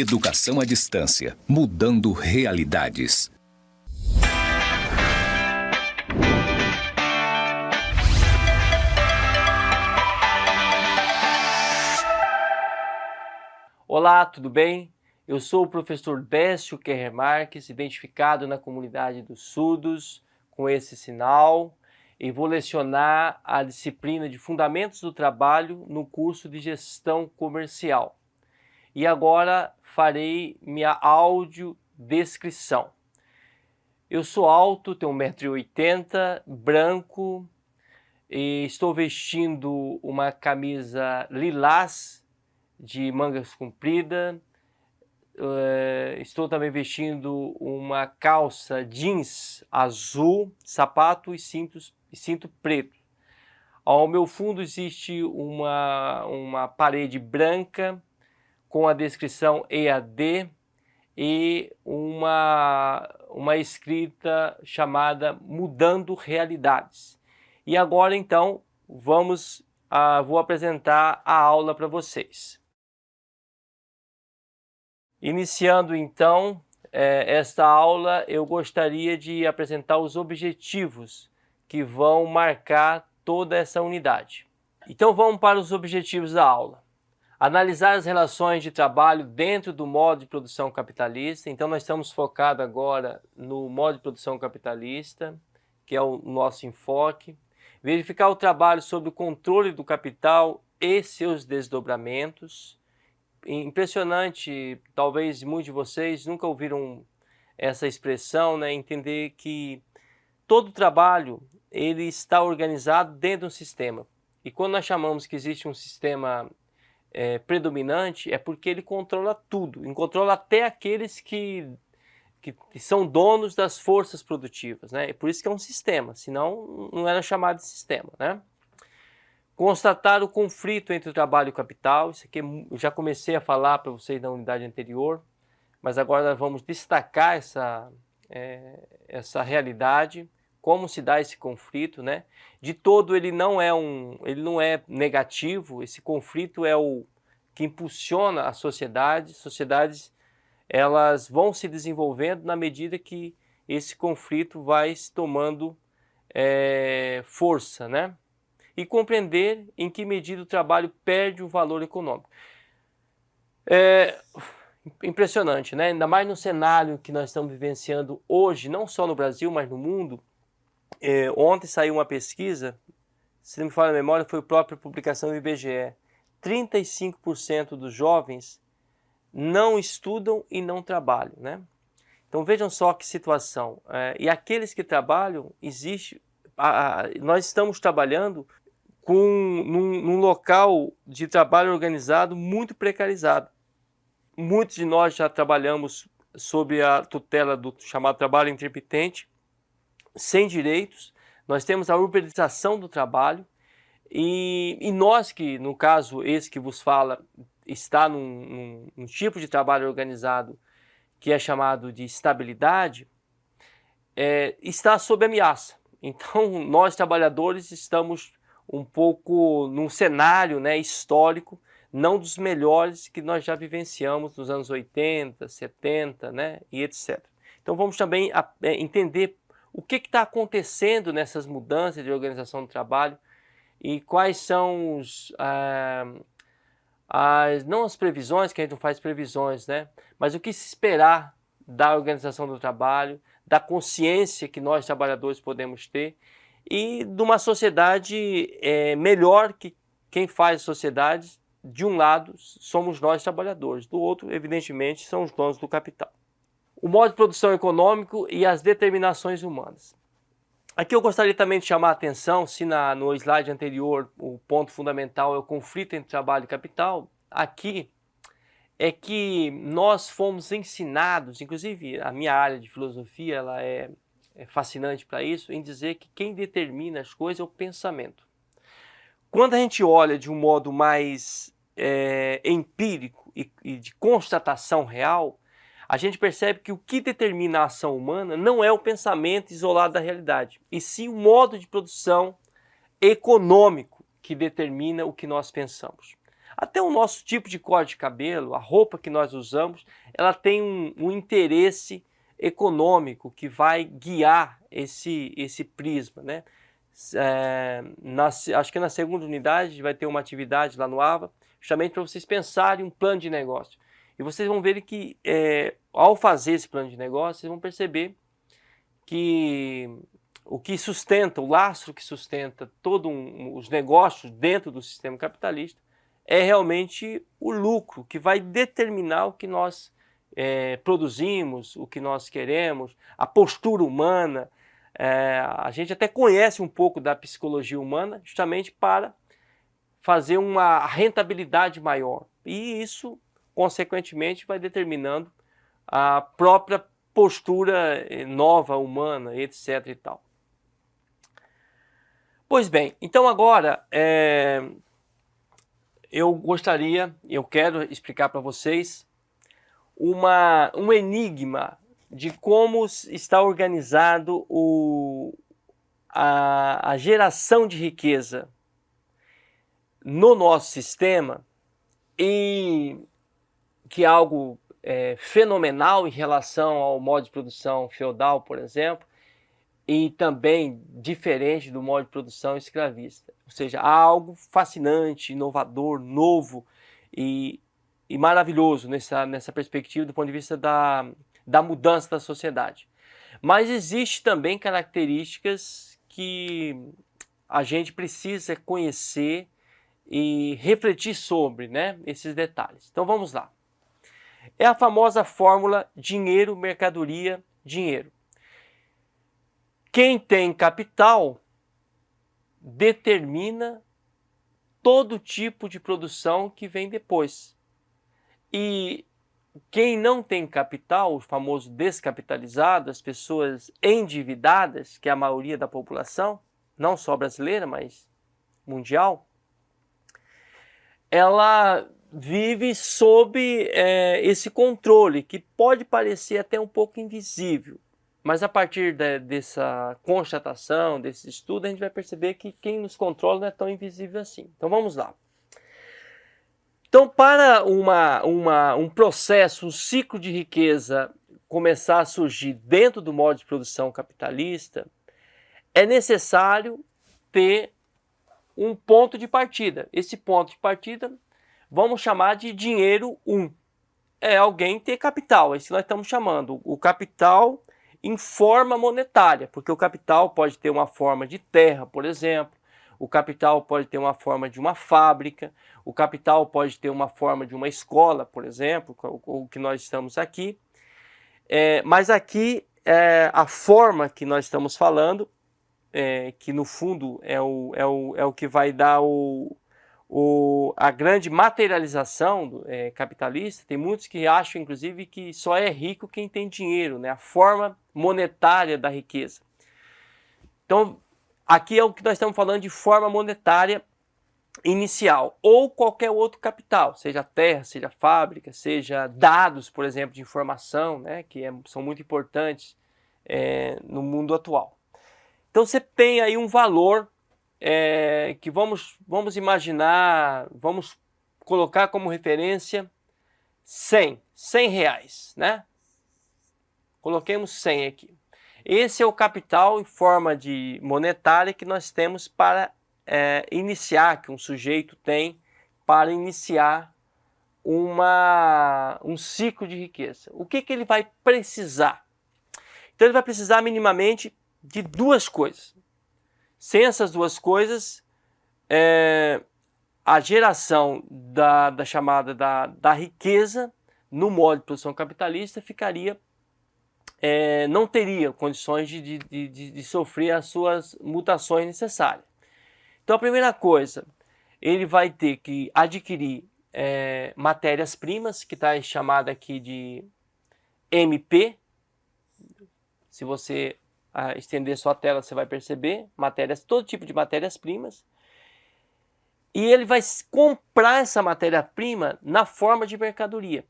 Educação à distância, mudando realidades. Olá, tudo bem? Eu sou o professor Décio Kerrer Marques, identificado na comunidade dos surdos com esse sinal, e vou lecionar a disciplina de Fundamentos do Trabalho no curso de Gestão Comercial. E agora farei minha audiodescrição. Eu sou alto, tenho 1,80 m, branco, e estou vestindo uma camisa lilás de mangas compridas. Estou também vestindo uma calça jeans azul, sapato e cinto preto. Ao meu fundo existe uma parede branca com a descrição EAD e uma escrita chamada Mudando Realidades. E agora então vou apresentar a aula para vocês. Iniciando então esta aula, eu gostaria de apresentar os objetivos que vão marcar toda essa unidade. Então vamos para os objetivos da aula. Analisar as relações de trabalho dentro do modo de produção capitalista. Então nós estamos focados agora no modo de produção capitalista, que é o nosso enfoque. Verificar o trabalho sob o controle do capital e seus desdobramentos. Impressionante, talvez muitos de vocês nunca ouviram essa expressão, né? Entender que todo trabalho ele está organizado dentro de um sistema. E quando nós chamamos que existe um sistema predominante, é porque ele controla tudo, ele controla até aqueles que são donos das forças produtivas, né? E por isso que é um sistema, senão não era chamado de sistema, né? Constatar o conflito entre o trabalho e o capital. Isso aqui eu já comecei a falar para vocês na unidade anterior, mas agora nós vamos destacar essa realidade, como se dá esse conflito, né? De todo ele não é negativo. Esse conflito é o que impulsiona a sociedade. Sociedades elas vão se desenvolvendo na medida que esse conflito vai se tomando força, né? E compreender em que medida o trabalho perde o valor econômico. Impressionante, né? Ainda mais no cenário que nós estamos vivenciando hoje, não só no Brasil, mas no mundo. Ontem saiu uma pesquisa, se não me falha a memória, foi a própria publicação do IBGE. 35% dos jovens não estudam e não trabalham, né? Então vejam só que situação. E aqueles que trabalham, nós estamos trabalhando num local de trabalho organizado muito precarizado. Muitos de nós já trabalhamos sob a tutela do chamado trabalho intermitente, sem direitos. Nós temos a uberização do trabalho e nós que, no caso, esse que vos fala, está num tipo de trabalho organizado que é chamado de estabilidade, está sob ameaça. Então, nós trabalhadores estamos um pouco num cenário, né, histórico, não dos melhores que nós já vivenciamos nos anos 80, 70, né, e etc. Então vamos também entender o que está acontecendo nessas mudanças de organização do trabalho e quais são não as previsões, que a gente não faz previsões, né, mas o que se esperar da organização do trabalho, da consciência que nós trabalhadores podemos ter, e de uma sociedade melhor que quem faz sociedade. De um lado somos nós trabalhadores, do outro evidentemente são os donos do capital. O modo de produção econômico e as determinações humanas. Aqui eu gostaria também de chamar a atenção, se no slide anterior o ponto fundamental é o conflito entre trabalho e capital, aqui é que nós fomos ensinados, inclusive a minha área de filosofia ela é fascinante para isso, em dizer que quem determina as coisas é o pensamento. Quando a gente olha de um modo mais empírico e de constatação real, a gente percebe que o que determina a ação humana não é o pensamento isolado da realidade, e sim o modo de produção econômico que determina o que nós pensamos. Até o nosso tipo de corte de cabelo, a roupa que nós usamos, ela tem um interesse econômico que vai guiar esse prisma, né? Acho que na segunda unidade vai ter uma atividade lá no AVA, justamente para vocês pensarem um plano de negócio. E vocês vão ver que ao fazer esse plano de negócio, vocês vão perceber que o que sustenta, o lastro que sustenta todos os negócios dentro do sistema capitalista é realmente o lucro, que vai determinar o que nós produzimos, o que nós queremos, a postura humana. A gente até conhece um pouco da psicologia humana justamente para fazer uma rentabilidade maior. E isso, consequentemente, vai determinando a própria postura nova, humana, etc. e tal. Pois bem, então agora eu quero explicar para vocês um enigma de como está organizado a geração de riqueza no nosso sistema, e que é algo fenomenal em relação ao modo de produção feudal, por exemplo, e também diferente do modo de produção escravista. Ou seja, algo fascinante, inovador, novo e maravilhoso nessa perspectiva do ponto de vista da mudança da sociedade. Mas existe também características que a gente precisa conhecer e refletir sobre, né, esses detalhes. Então vamos lá. É a famosa fórmula dinheiro, mercadoria, dinheiro. Quem tem capital determina todo tipo de produção que vem depois. E quem não tem capital, o famoso descapitalizado, as pessoas endividadas, que é a maioria da população, não só brasileira, mas mundial, ela vive sob esse controle, que pode parecer até um pouco invisível. Mas a partir dessa constatação, desse estudo, a gente vai perceber que quem nos controla não é tão invisível assim. Então vamos lá. Então, para um processo, um ciclo de riqueza começar a surgir dentro do modo de produção capitalista, é necessário ter um ponto de partida. Esse ponto de partida vamos chamar de dinheiro 1. É alguém ter capital, é isso que nós estamos chamando. O capital em forma monetária, porque o capital pode ter uma forma de terra, por exemplo, o capital pode ter uma forma de uma fábrica, o capital pode ter uma forma de uma escola, por exemplo, o que nós estamos aqui. Mas aqui, a forma que nós estamos falando, que no fundo é o que vai dar a grande materialização capitalista. Tem muitos que acham, inclusive, que só é rico quem tem dinheiro, né? A forma monetária da riqueza. Então, aqui é o que nós estamos falando de forma monetária inicial, ou qualquer outro capital, seja terra, seja fábrica, seja dados, por exemplo, de informação, né? Que são muito importantes no mundo atual. Então, você tem aí um valor que vamos imaginar, vamos colocar como referência 100 reais, né? Coloquemos 100 aqui. Esse é o capital em forma de monetária que nós temos para iniciar, que um sujeito tem para iniciar um ciclo de riqueza. O que ele vai precisar? Então ele vai precisar minimamente de duas coisas. Sem essas duas coisas, a geração da chamada da riqueza no modo de produção capitalista ficaria, não teria condições de sofrer as suas mutações necessárias. Então a primeira coisa, ele vai ter que adquirir matérias-primas, que está chamada aqui de MP. Se você estender sua tela, você vai perceber todo tipo de matérias-primas. E ele vai comprar essa matéria-prima na forma de mercadoria.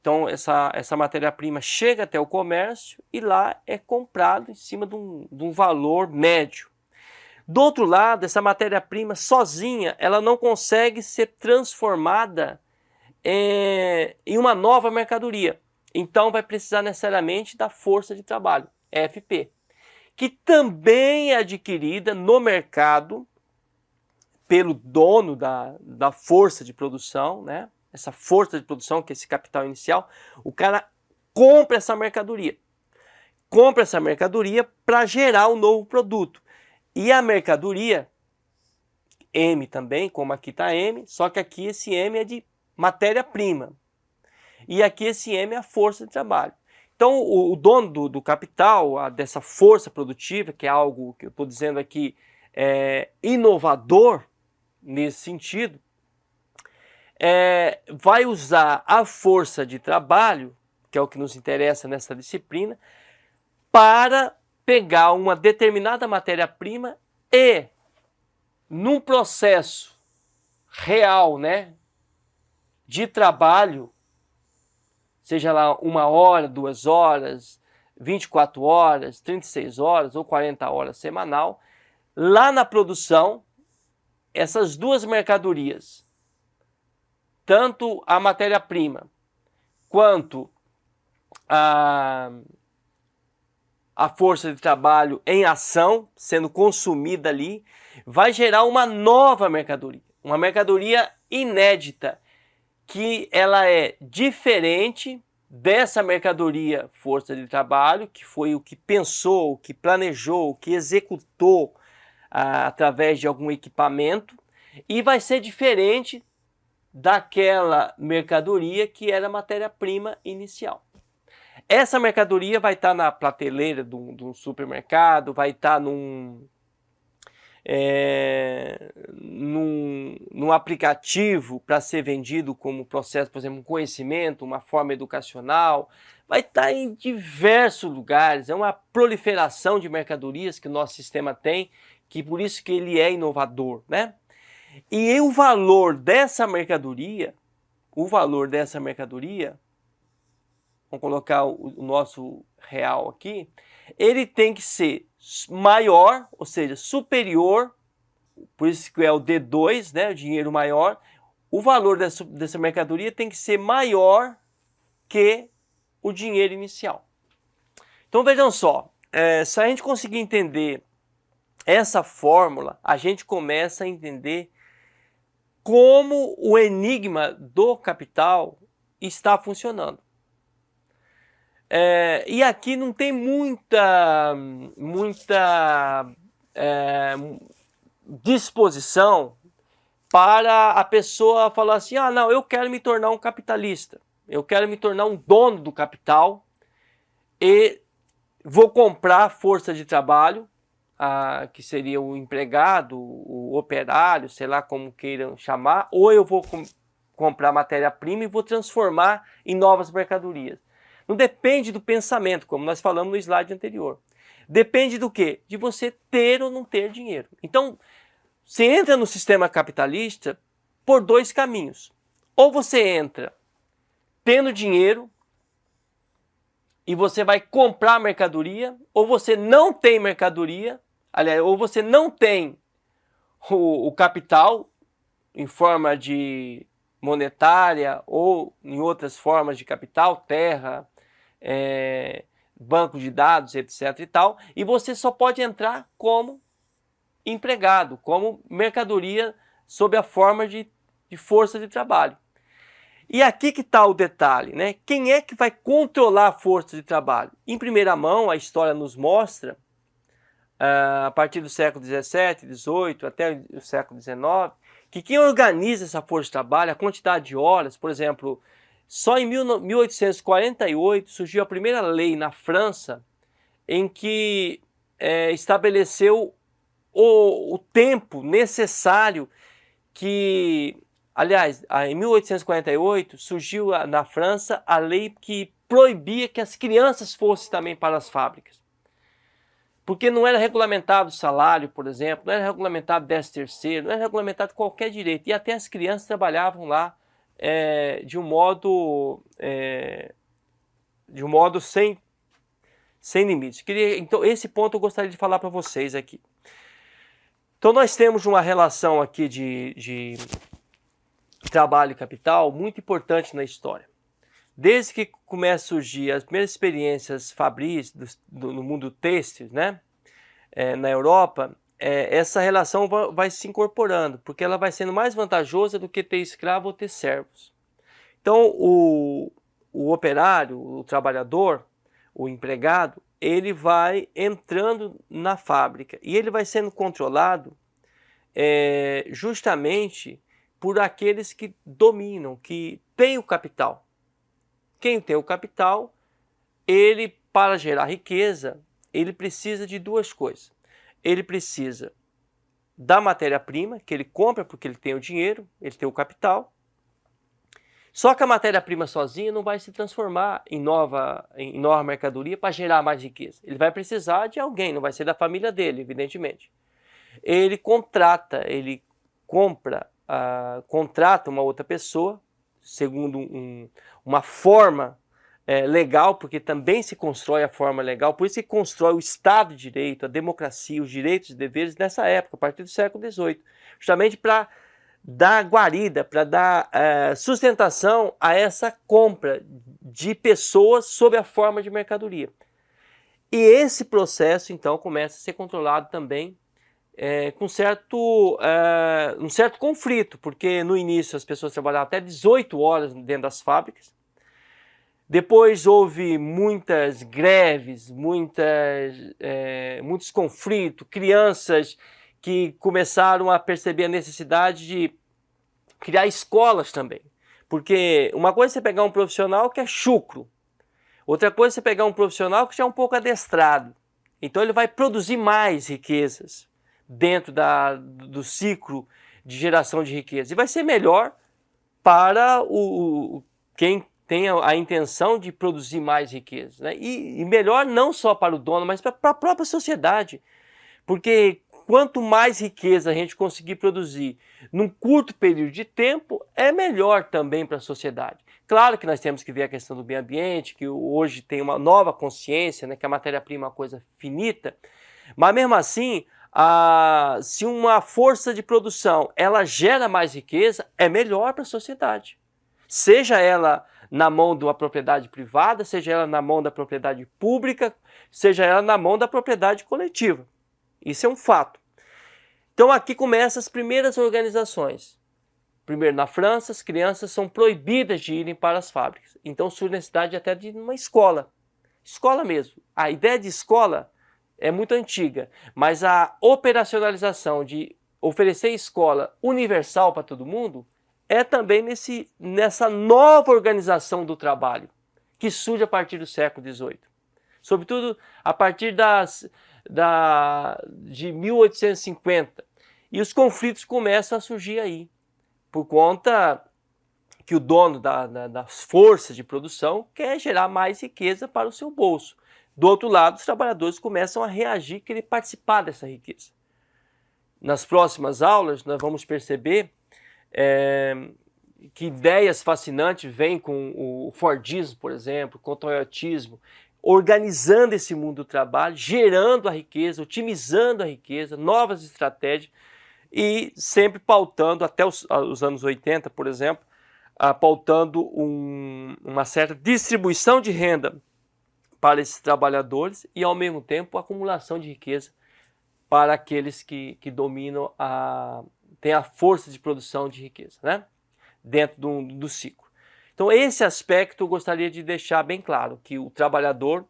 Então, essa matéria-prima chega até o comércio e lá é comprado em cima de um valor médio. Do outro lado, essa matéria-prima sozinha, ela não consegue ser transformada em uma nova mercadoria. Então vai precisar necessariamente da força de trabalho, FP, que também é adquirida no mercado pelo dono da força de produção, né? Essa força de produção, que é esse capital inicial, o cara compra essa mercadoria. Compra essa mercadoria para gerar um novo produto. E a mercadoria, M também, como aqui está M, só que aqui esse M é de matéria-prima. E aqui esse M é a força de trabalho. Então o dono do capital, dessa força produtiva, que é algo que eu estou dizendo aqui inovador nesse sentido, vai usar a força de trabalho, que é o que nos interessa nessa disciplina, para pegar uma determinada matéria-prima e, num processo real, né, de trabalho, seja lá 1 hora, 2 horas, 24 horas, 36 horas ou 40 horas semanal, lá na produção, essas duas mercadorias, tanto a matéria-prima quanto a força de trabalho em ação, sendo consumida ali, vai gerar uma nova mercadoria, uma mercadoria inédita, que ela é diferente dessa mercadoria força de trabalho, que foi o que pensou, o que planejou, o que executou através de algum equipamento, e vai ser diferente daquela mercadoria que era a matéria-prima inicial. Essa mercadoria vai estar na prateleira de um supermercado, vai estar num aplicativo para ser vendido como processo, por exemplo, um conhecimento, uma forma educacional, vai estar em diversos lugares. É uma proliferação de mercadorias que o nosso sistema tem, que por isso que ele é inovador, né? E o valor dessa mercadoria, vamos colocar o nosso real aqui, ele tem que ser maior, ou seja, superior, por isso que é o D2, né, o dinheiro maior, o valor dessa mercadoria tem que ser maior que o dinheiro inicial. Então vejam só, se a gente conseguir entender essa fórmula, a gente começa a entender como o enigma do capital está funcionando. E aqui não tem muita disposição para a pessoa falar assim, não, eu quero me tornar um capitalista, eu quero me tornar um dono do capital e vou comprar força de trabalho, que seria o empregado, o operário, sei lá como queiram chamar, ou eu vou comprar matéria-prima e vou transformar em novas mercadorias. Não depende do pensamento, como nós falamos no slide anterior. Depende do quê? De você ter ou não ter dinheiro. Então, você entra no sistema capitalista por 2 caminhos. Ou você entra tendo dinheiro e você vai comprar mercadoria, ou você não tem mercadoria, aliás, ou você não tem o capital em forma de monetária ou em outras formas de capital, terra, banco de dados, etc. e tal, e você só pode entrar como empregado, como mercadoria sob a forma de força de trabalho. E aqui que está o detalhe, né? Quem é que vai controlar a força de trabalho? Em primeira mão, a história nos mostra, a partir do século XVII, XVIII, até o século XIX, que quem organiza essa força de trabalho, a quantidade de horas, por exemplo, só em 1848 surgiu a primeira lei na França em que estabeleceu o tempo necessário que, aliás, em 1848 surgiu na França a lei que proibia que as crianças fossem também para as fábricas. Porque não era regulamentado o salário, por exemplo, não era regulamentado 13º, não era regulamentado qualquer direito. E até as crianças trabalhavam lá de um modo sem limites. Então, esse ponto eu gostaria de falar para vocês aqui. Então nós temos uma relação aqui de trabalho e capital muito importante na história. Desde que começa a surgir as primeiras experiências fabris no mundo têxtil, né, na Europa, essa relação vai se incorporando, porque ela vai sendo mais vantajosa do que ter escravo ou ter servos. Então o operário, o trabalhador, o empregado, ele vai entrando na fábrica e ele vai sendo controlado justamente por aqueles que dominam, que têm o capital. Quem tem o capital, ele, para gerar riqueza, ele precisa de duas coisas. Ele precisa da matéria-prima, que ele compra porque ele tem o dinheiro, ele tem o capital. Só que a matéria-prima sozinha não vai se transformar em nova mercadoria para gerar mais riqueza. Ele vai precisar de alguém, não vai ser da família dele, evidentemente. Ele contrata, ele contrata uma outra pessoa, segundo uma forma legal, porque também se constrói a forma legal, por isso se constrói o Estado de Direito, a democracia, os direitos e deveres nessa época, a partir do século XVIII, justamente para dar guarida, para dar sustentação a essa compra de pessoas sob a forma de mercadoria. E esse processo, então, começa a ser controlado também com um certo conflito, porque no início as pessoas trabalhavam até 18 horas dentro das fábricas. Depois houve muitas greves, muitos conflitos, crianças que começaram a perceber a necessidade de criar escolas também. Porque uma coisa é você pegar um profissional que é chucro, outra coisa é você pegar um profissional que já é um pouco adestrado. Então ele vai produzir mais riquezas dentro do ciclo de geração de riqueza. E vai ser melhor para quem tem a intenção de produzir mais riqueza, né? E melhor não só para o dono, mas para a própria sociedade. Porque quanto mais riqueza a gente conseguir produzir num curto período de tempo, é melhor também para a sociedade. Claro que nós temos que ver a questão do meio ambiente, que hoje tem uma nova consciência, né, que a matéria-prima é uma coisa finita, mas mesmo assim, se uma força de produção ela gera mais riqueza, é melhor para a sociedade. Seja ela na mão de uma propriedade privada, seja ela na mão da propriedade pública, seja ela na mão da propriedade coletiva. Isso é um fato. Então aqui começam as primeiras organizações. Primeiro na França, as crianças são proibidas de irem para as fábricas. Então surge a necessidade até de uma escola. Escola mesmo. A ideia de escola é muito antiga, mas a operacionalização de oferecer escola universal para todo mundo é também nessa nova organização do trabalho, que surge a partir do século XVIII. Sobretudo a partir de 1850. E os conflitos começam a surgir aí, por conta que o dono das forças de produção quer gerar mais riqueza para o seu bolso. Do outro lado, os trabalhadores começam a reagir, querer participar dessa riqueza. Nas próximas aulas, nós vamos perceber que ideias fascinantes vêm com o Fordismo, por exemplo, com o Toyotismo, organizando esse mundo do trabalho, gerando a riqueza, otimizando a riqueza, novas estratégias e sempre pautando, até os anos 80, por exemplo, pautando uma certa distribuição de renda para esses trabalhadores e, ao mesmo tempo, acumulação de riqueza para aqueles que dominam, têm a força de produção de riqueza, né? Dentro do ciclo. Então, esse aspecto eu gostaria de deixar bem claro, que o trabalhador,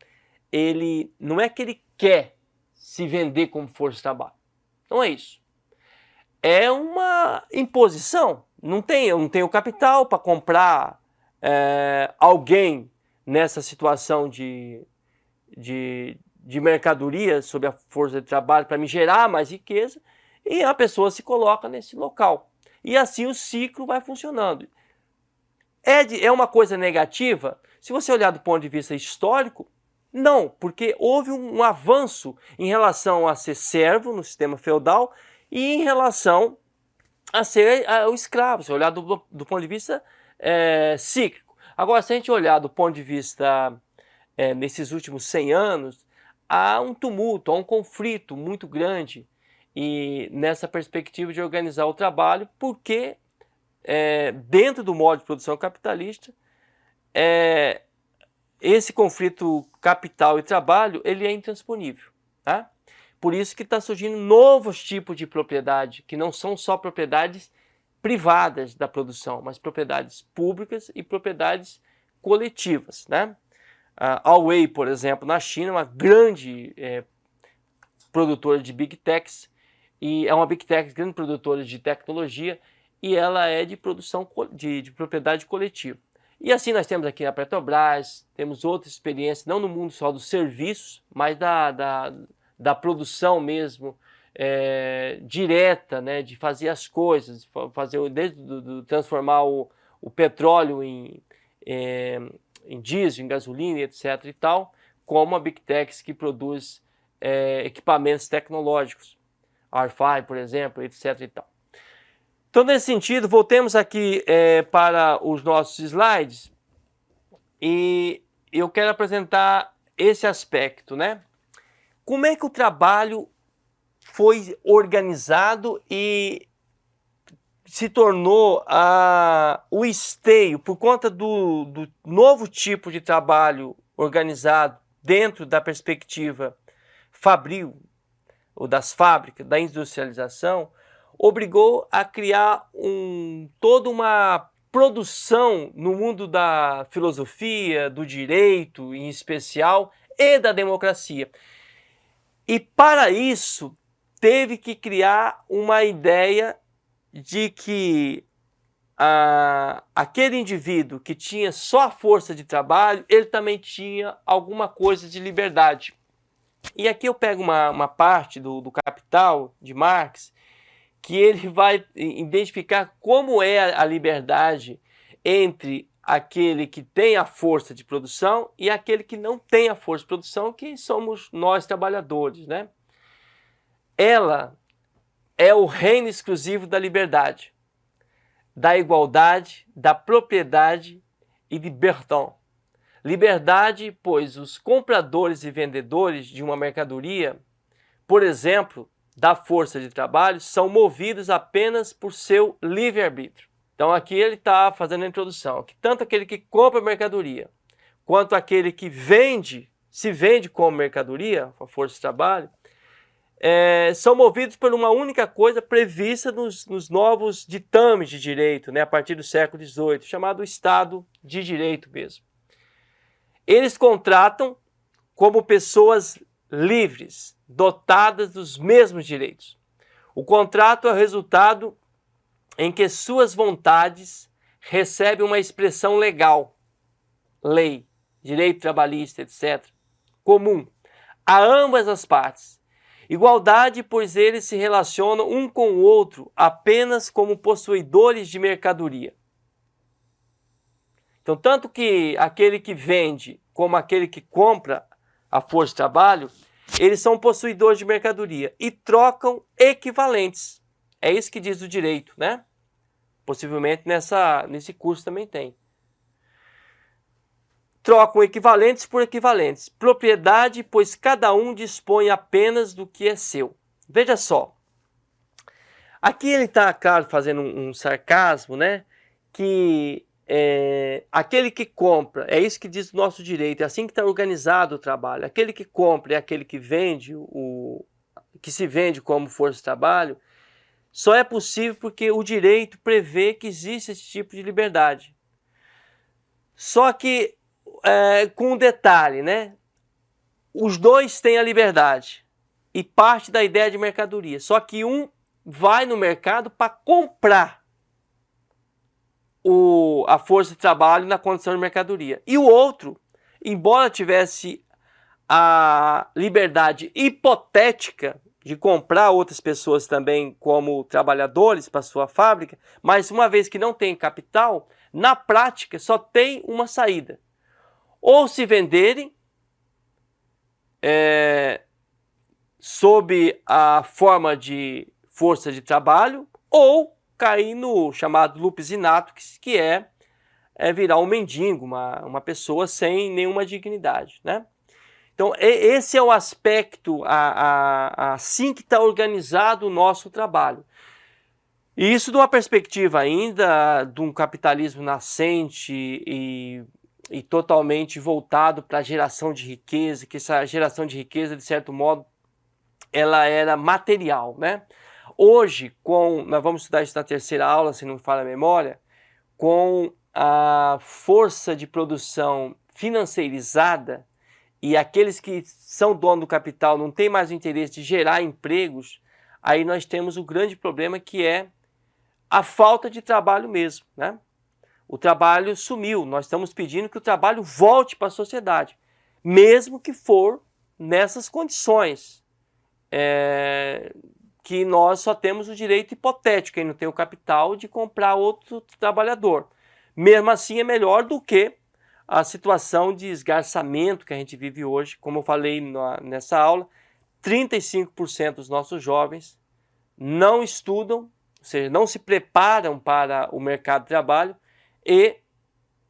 ele não é que ele quer se vender como força de trabalho. Não é isso. É uma imposição. Eu não tenho capital para comprar alguém nessa situação de mercadoria sob a força de trabalho para me gerar mais riqueza, e a pessoa se coloca nesse local. E assim o ciclo vai funcionando. É uma coisa negativa? Se você olhar do ponto de vista histórico, não, porque houve um avanço em relação a ser servo no sistema feudal e em relação a ser o escravo, se olhar do ponto de vista cíclico. Agora, se a gente olhar do ponto de vista, nesses últimos 100 anos, há um tumulto, há um conflito muito grande e nessa perspectiva de organizar o trabalho, porque dentro do modo de produção capitalista, esse conflito capital e trabalho ele é intransponível, tá? Por isso que está surgindo novos tipos de propriedade, que não são só propriedades privadas da produção, mas propriedades públicas e propriedades coletivas, né? A Huawei, por exemplo, na China, é uma grande produtora de Big Techs, e é uma Big Tech, grande produtora de tecnologia, e ela é de produção de propriedade coletiva. E assim nós temos aqui a Petrobras, temos outras experiências, não no mundo só dos serviços, mas da produção mesmo, direta, né, de fazer as coisas, desde transformar o petróleo em diesel, em gasolina, etc. e tal, como a Big Techs que produz equipamentos tecnológicos, Wi-Fi, por exemplo, etc. e tal. Então, nesse sentido, voltemos aqui para os nossos slides e eu quero apresentar esse aspecto, né? Como é que o trabalho foi organizado e se tornou o esteio por conta do novo tipo de trabalho organizado dentro da perspectiva fabril, ou das fábricas, da industrialização, obrigou a criar toda uma produção no mundo da filosofia, do direito em especial, e da democracia. E para isso, teve que criar uma ideia de que aquele indivíduo que tinha só a força de trabalho, ele também tinha alguma coisa de liberdade. E aqui eu pego uma parte do Capital, de Marx, que ele vai identificar como é a liberdade entre aquele que tem a força de produção e aquele que não tem a força de produção, que somos nós trabalhadores, né? Ela é o reino exclusivo da liberdade, da igualdade, da propriedade e de Berton. Liberdade, pois os compradores e vendedores de uma mercadoria, por exemplo, da força de trabalho, são movidos apenas por seu livre-arbítrio. Então aqui ele está fazendo a introdução, que tanto aquele que compra mercadoria, quanto aquele que se vende como mercadoria, a força de trabalho, são movidos por uma única coisa prevista nos novos ditames de direito, né, a partir do século XVIII, chamado Estado de Direito mesmo. Eles contratam como pessoas livres, dotadas dos mesmos direitos. O contrato é o resultado em que suas vontades recebem uma expressão legal, lei, direito trabalhista, etc., comum a ambas as partes. Igualdade, pois eles se relacionam um com o outro apenas como possuidores de mercadoria. Então, tanto que aquele que vende como aquele que compra a força de trabalho, eles são possuidores de mercadoria e trocam equivalentes. É isso que diz o direito, né? Possivelmente nesse curso também tem. Trocam equivalentes por equivalentes. Propriedade, pois cada um dispõe apenas do que é seu. Veja só. Aqui ele está, claro, fazendo um sarcasmo, né? Que aquele que compra, é isso que diz o nosso direito, é assim que está organizado o trabalho. Aquele que compra é aquele que vende, que se vende como força de trabalho, só é possível porque o direito prevê que existe esse tipo de liberdade. Só que, com um detalhe, né? Os dois têm a liberdade e parte da ideia de mercadoria. Só que um vai no mercado para comprar a força de trabalho na condição de mercadoria. E o outro, embora tivesse a liberdade hipotética de comprar outras pessoas também como trabalhadores para sua fábrica, mas uma vez que não tem capital, na prática só tem uma saída. Ou se venderem sob a forma de força de trabalho, ou cair no chamado lupizinato, que é virar um mendigo, uma pessoa sem nenhuma dignidade, né? Então, esse é o aspecto, assim que está organizado o nosso trabalho. E isso de uma perspectiva ainda de um capitalismo nascente e totalmente voltado para a geração de riqueza, que essa geração de riqueza, de certo modo, ela era material, né? Hoje, nós vamos estudar isso na terceira aula, se não me falha a memória, com a força de produção financeirizada e aqueles que são donos do capital não têm mais o interesse de gerar empregos, aí nós temos o grande problema que é a falta de trabalho mesmo, né? O trabalho sumiu, nós estamos pedindo que o trabalho volte para a sociedade, mesmo que for nessas condições, que nós só temos o direito hipotético, quem não tem o capital, de comprar outro trabalhador. Mesmo assim é melhor do que a situação de esgarçamento que a gente vive hoje. Como eu falei nessa aula, 35% dos nossos jovens não estudam, ou seja, não se preparam para o mercado de trabalho e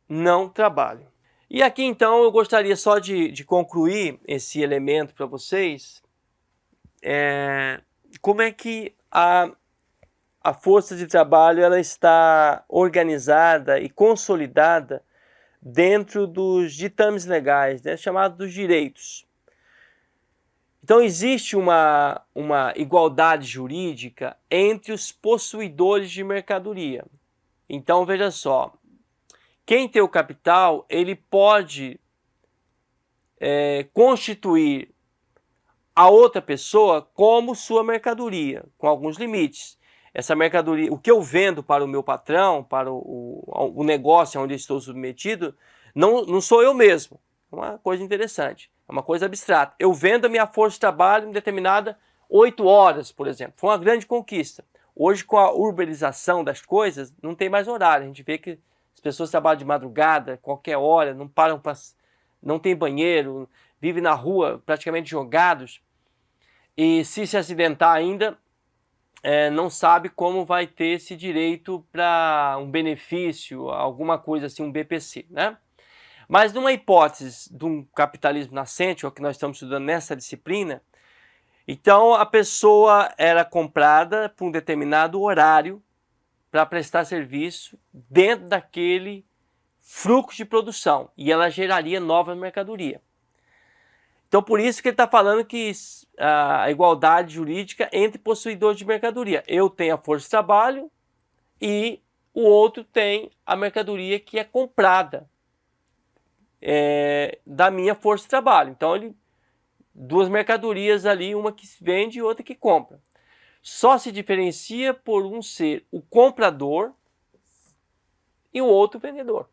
não trabalham. E aqui então eu gostaria só de concluir esse elemento para vocês. Como é que a força de trabalho ela está organizada e consolidada dentro dos ditames legais, né, chamados dos direitos. Então existe uma igualdade jurídica entre os possuidores de mercadoria. Então veja só, quem tem o capital, ele pode constituir a outra pessoa como sua mercadoria, com alguns limites. Essa mercadoria, o que eu vendo para o meu patrão, para o negócio onde eu estou submetido, não sou eu mesmo. É uma coisa interessante, é uma coisa abstrata. Eu vendo a minha força de trabalho em determinada 8 horas, por exemplo. Foi uma grande conquista. Hoje, com a urbanização das coisas, não tem mais horário. A gente vê que as pessoas trabalham de madrugada, qualquer hora, não param para... não tem banheiro, vivem na rua praticamente jogados. E se acidentar ainda, não sabe como vai ter esse direito para um benefício, alguma coisa assim, um BPC, né? Mas numa hipótese de um capitalismo nascente, é o que nós estamos estudando nessa disciplina, então a pessoa era comprada por um determinado horário para prestar serviço dentro daquele fluxo de produção e ela geraria nova mercadoria. Então por isso que ele está falando que a igualdade jurídica entre possuidores de mercadoria. Eu tenho a força de trabalho e o outro tem a mercadoria que é comprada da minha força de trabalho. Então duas mercadorias ali, uma que vende e outra que compra. Só se diferencia por um ser o comprador e o outro o vendedor.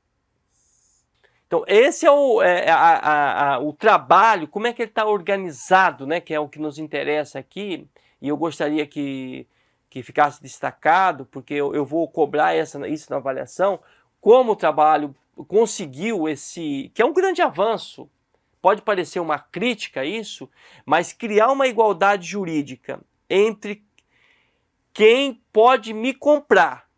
Então esse é o trabalho, como é que ele está organizado, né? Que é o que nos interessa aqui, e eu gostaria que ficasse destacado, porque eu vou cobrar isso na avaliação, como o trabalho conseguiu que é um grande avanço, pode parecer uma crítica a isso, mas criar uma igualdade jurídica entre quem pode me comprar,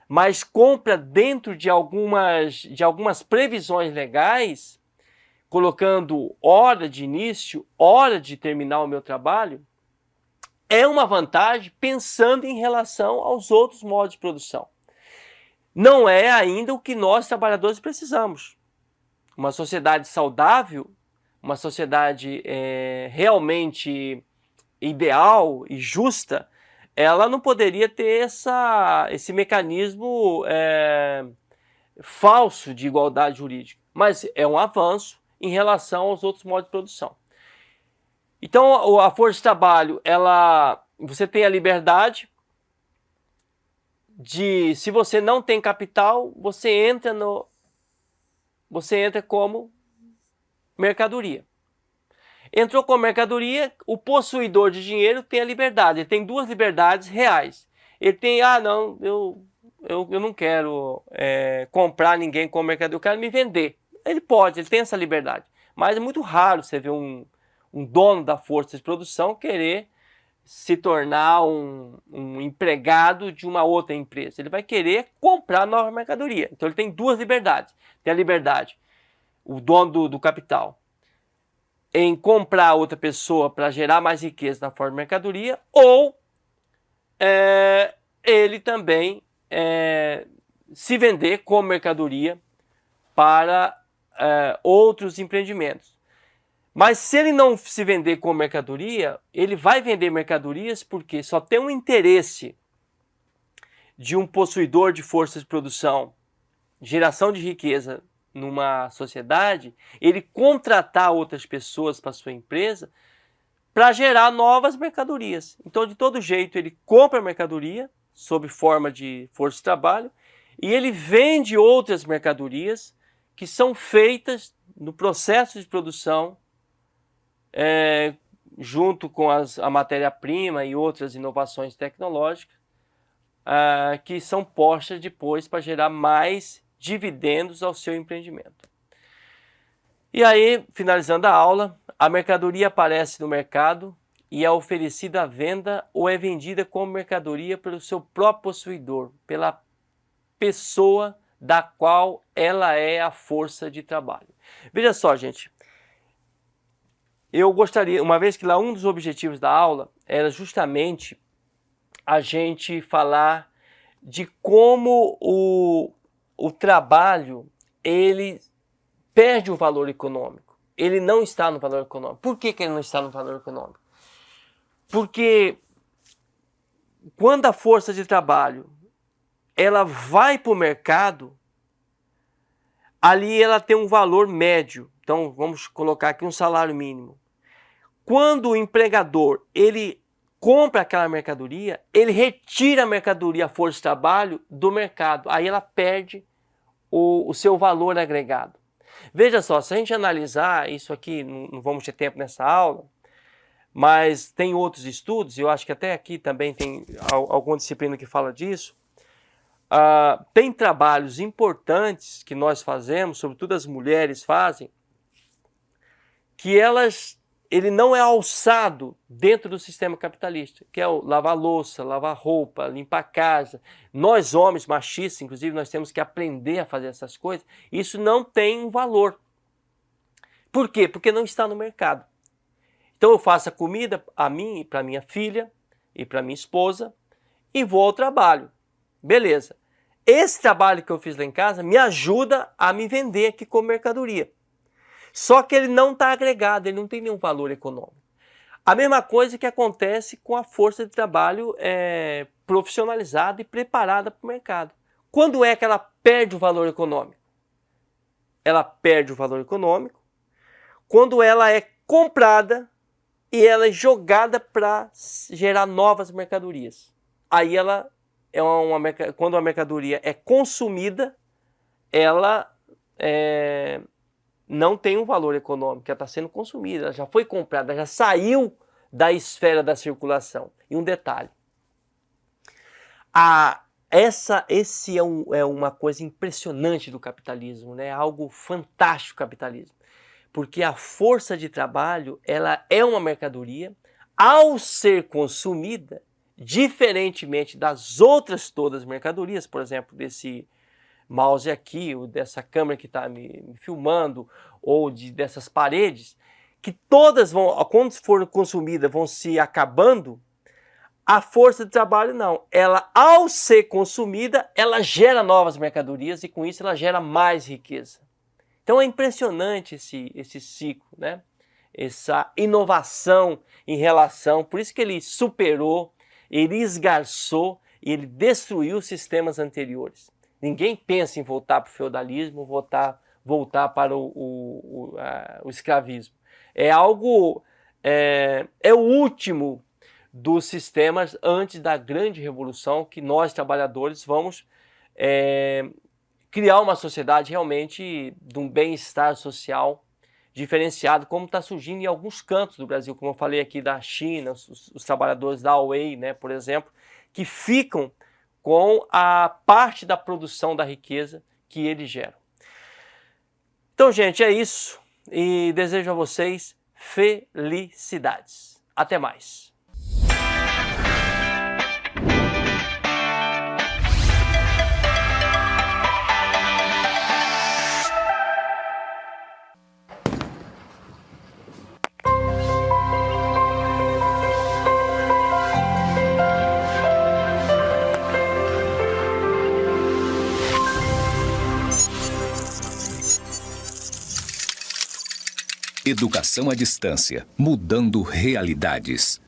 mas compra dentro de algumas previsões legais, colocando hora de início, hora de terminar o meu trabalho, é uma vantagem pensando em relação aos outros modos de produção. Não é ainda o que nós trabalhadores precisamos. Uma sociedade saudável, uma sociedade realmente ideal e justa, ela não poderia ter esse mecanismo falso de igualdade jurídica, mas é um avanço em relação aos outros modos de produção. Então a força de trabalho, você tem a liberdade de, se você não tem capital, você entra como mercadoria. Entrou com mercadoria, o possuidor de dinheiro tem a liberdade, ele tem duas liberdades reais. Ele tem, não, eu não quero comprar ninguém com mercadoria, eu quero me vender. Ele pode, ele tem essa liberdade. Mas é muito raro você ver um dono da força de produção querer se tornar um empregado de uma outra empresa. Ele vai querer comprar nova mercadoria. Então ele tem duas liberdades. Tem a liberdade, o dono do capital, em comprar outra pessoa para gerar mais riqueza na forma de mercadoria, ou ele também se vender como mercadoria para outros empreendimentos. Mas se ele não se vender como mercadoria, ele vai vender mercadorias porque só tem um interesse de um possuidor de força de produção, geração de riqueza numa sociedade, ele contratar outras pessoas para sua empresa para gerar novas mercadorias. Então, de todo jeito, ele compra a mercadoria sob forma de força de trabalho e ele vende outras mercadorias que são feitas no processo de produção junto com a matéria-prima e outras inovações tecnológicas que são postas depois para gerar mais dividendos ao seu empreendimento. E aí, finalizando a aula, a mercadoria aparece no mercado e é oferecida à venda ou é vendida como mercadoria pelo seu próprio possuidor, pela pessoa da qual ela é a força de trabalho. Veja só, gente, eu gostaria, uma vez que lá um dos objetivos da aula era justamente a gente falar de como o trabalho, ele perde o valor econômico. Ele não está no valor econômico. Por que ele não está no valor econômico? Porque quando a força de trabalho ela vai para o mercado, ali ela tem um valor médio. Então vamos colocar aqui um salário mínimo. Quando o empregador ele compra aquela mercadoria, ele retira a mercadoria, a força de trabalho, do mercado. Aí ela perde o seu valor agregado. Veja só, se a gente analisar isso aqui, não vamos ter tempo nessa aula, mas tem outros estudos, eu acho que até aqui também tem alguma disciplina que fala disso. Tem trabalhos importantes que nós fazemos, sobretudo as mulheres fazem, que ele não é alçado dentro do sistema capitalista, que é o lavar louça, lavar roupa, limpar a casa. Nós homens machistas, inclusive, nós temos que aprender a fazer essas coisas. Isso não tem um valor. Por quê? Porque não está no mercado. Então eu faço a comida a mim, para minha filha e para minha esposa e vou ao trabalho. Beleza. Esse trabalho que eu fiz lá em casa me ajuda a me vender aqui como mercadoria. Só que ele não está agregado, ele não tem nenhum valor econômico. A mesma coisa que acontece com a força de trabalho profissionalizada e preparada para o mercado. Quando é que ela perde o valor econômico? Ela perde o valor econômico quando ela é comprada e ela é jogada para gerar novas mercadorias. Aí ela quando a mercadoria é consumida, ela não tem um valor econômico, ela está sendo consumida, ela já foi comprada, já saiu da esfera da circulação. E um detalhe, esse é uma coisa impressionante do capitalismo, né? Algo fantástico do capitalismo, porque a força de trabalho ela é uma mercadoria, ao ser consumida, diferentemente das outras todas mercadorias, por exemplo, desse mouse aqui, ou dessa câmera que está me filmando, ou dessas paredes, que todas vão, quando for consumida, vão se acabando. A força de trabalho não. Ela, ao ser consumida, ela gera novas mercadorias e com isso ela gera mais riqueza. Então é impressionante esse ciclo, né? Essa inovação em relação, por isso que ele superou, ele esgarçou e ele destruiu os sistemas anteriores. Ninguém pensa em voltar para o feudalismo, voltar para o escravismo. É algo, é o último dos sistemas antes da grande revolução, que nós trabalhadores vamos criar uma sociedade realmente de um bem-estar social diferenciado, como está surgindo em alguns cantos do Brasil, como eu falei aqui da China, os trabalhadores da Huawei, né, por exemplo, que ficam com a parte da produção da riqueza que eles geram. Então, gente, é isso e desejo a vocês felicidades. Até mais. Educação à distância, mudando realidades.